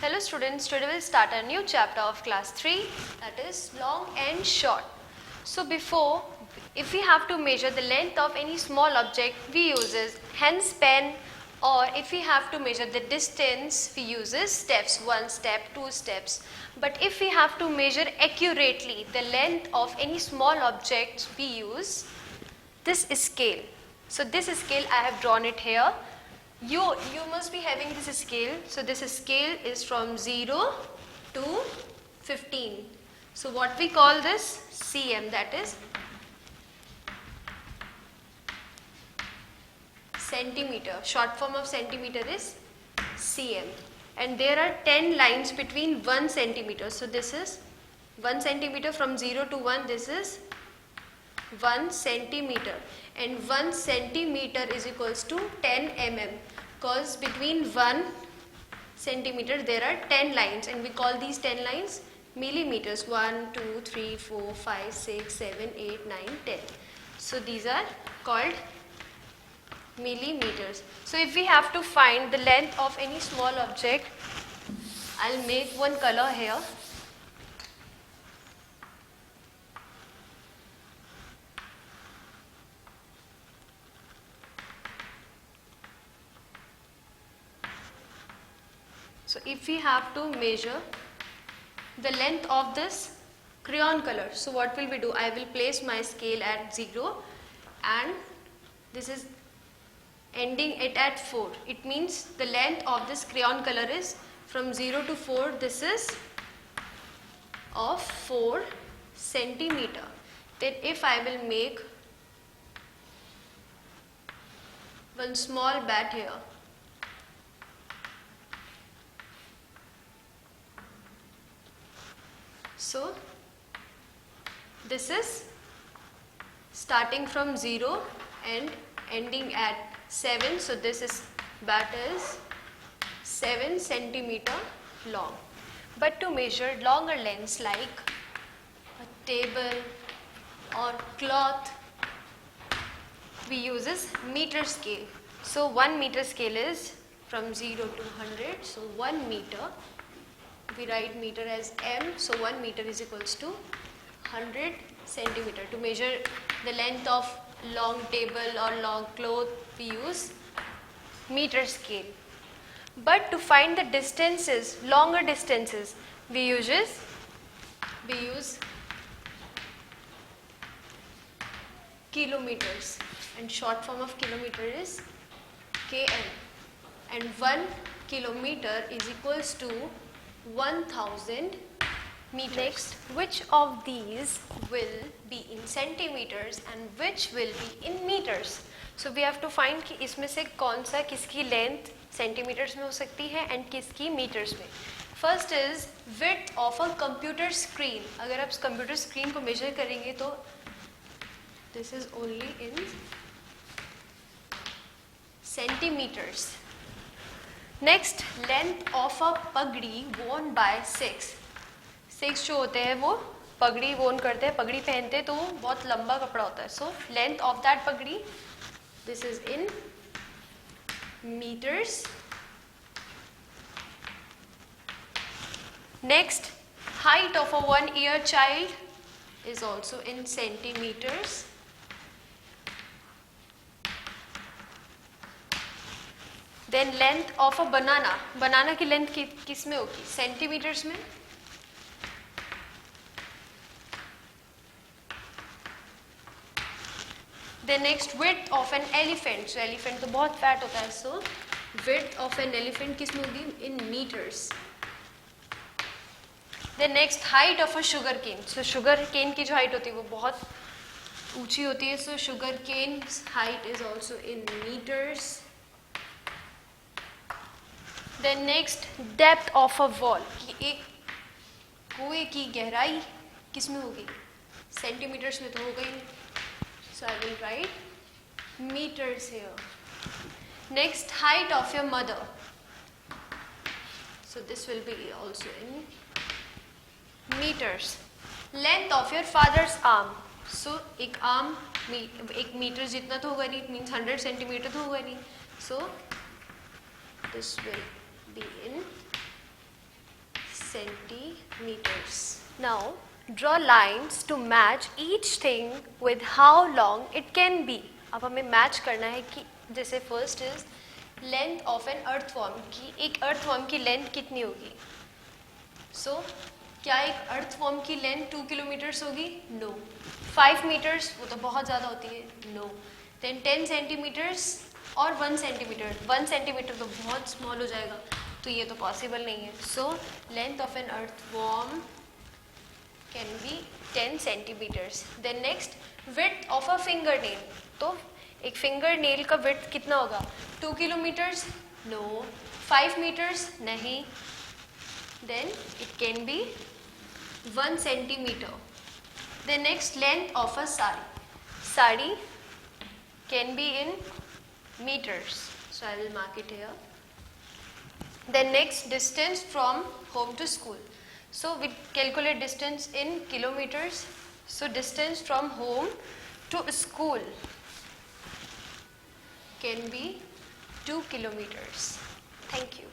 Hello students, today we'll start a new chapter of class 3, that is long and short. So before, if we have to measure the length of any small object, we uses hence pen, or if we have to measure the distance, we uses steps, 1 step, 2 steps. But if we have to measure accurately the length of any small object, we use this scale. So this scale I have drawn it here. You must be having this scale. So this scale is from 0 to 15. So what we call this? cm, that is centimeter. Short form of centimeter is cm. And there are 10 lines between 1 centimeter. So this is 1 centimeter from 0 to 1. This is 1 centimeter, and 1 centimeter is equals to 10 mm, because between 1 centimeter there are 10 lines, and we call these 10 lines millimeters. 1, 2, 3, 4, 5, 6, 7, 8, 9, 10. So these are called millimeters. So if we have to find the length of any small object, I'll make one color here. So if we have to measure the length of this crayon color, so what will we do? I will place my scale at 0 and this is ending it at 4. It means the length of this crayon color is from 0 to 4. This is of 4 centimeter. Then if I will make one small bat here, so this is starting from 0 and ending at 7. So this is bat is 7 centimeter long. But to measure longer lengths like a table or cloth, we uses meter scale. So 1 meter scale is from 0 to 100. So 1 meter, we write meter as m, so 1 meter is equals to 100 centimeter. To measure the length of long table or long cloth, we use meter scale. But to find the distances, longer distances, we use kilometers, and short form of kilometer is km, and 1 kilometer is equals to 1000 meters. Next, which of these will be in centimeters and which will be in meters? So we have to find कि इसमें से कौन सा किसकी length centimeters में हो सकती है and किसकी meters में. First is width of a computer screen. अगर आप computer screen को measure करेंगे तो this is only in centimeters. Next, length of a pagdi worn by Sikhs. Sikhs जो होते हैं वो पगड़ी worn करते हैं, पगड़ी पहनते हैं, तो वो बहुत लंबा कपड़ा होता है. So length of that पगड़ी, this is in meters. Next, height of a 1-year child is also in centimeters. Then length of a banana. Banana की length किस में होगी? Centimeters में. Then next, width of an elephant. So elephant तो बहुत fat होता है. So width of an elephant किस में होगी? In meters. Then next, height of a sugar cane. So sugar cane की जो height होती है वो बहुत ऊंची होती है. So sugar cane's height is also in meters. Then next, depth of a wall. कि एक कुएं की गहराई किस में होगी? Centimeters में तो हो गई. So I will write meters here. Next, height of your mother. So this will be also in meters. Length of your father's arm. So एक arm एक meter जितना तो होगा नहीं. It means 100 centimeter तो होगा नहीं. So this will be in centimeters. Now draw lines to match each thing with how long it can be. अब हमें मैच करना है कि जैसे first is length of an earthworm की, एक अर्थवर्म की लेंथ कितनी होगी. सो क्या एक अर्थवर्म की लेंथ 2 किलोमीटर्स होगी? नो. 5 मीटर्स, वो तो बहुत ज़्यादा होती है. नो. देन 10 सेंटीमीटर्स और 1 सेंटीमीटर. 1 सेंटीमीटर तो बहुत स्मॉल हो जाएगा, तो ये तो पॉसिबल नहीं है. So length of an earthworm can be 10 centimetres. Then next width of a finger nail. तो एक फिंगर नेल का विड्थ कितना होगा? 2 किलोमीटर्स? नो. 5 मीटर्स? नहीं. Then it can be 1 centimetre. Then next length of a sari. Sari can be in meters, so I will mark it here. Then next, distance from home to school. So we calculate distance in kilometers. So distance from home to school can be 2 kilometers. Thank you.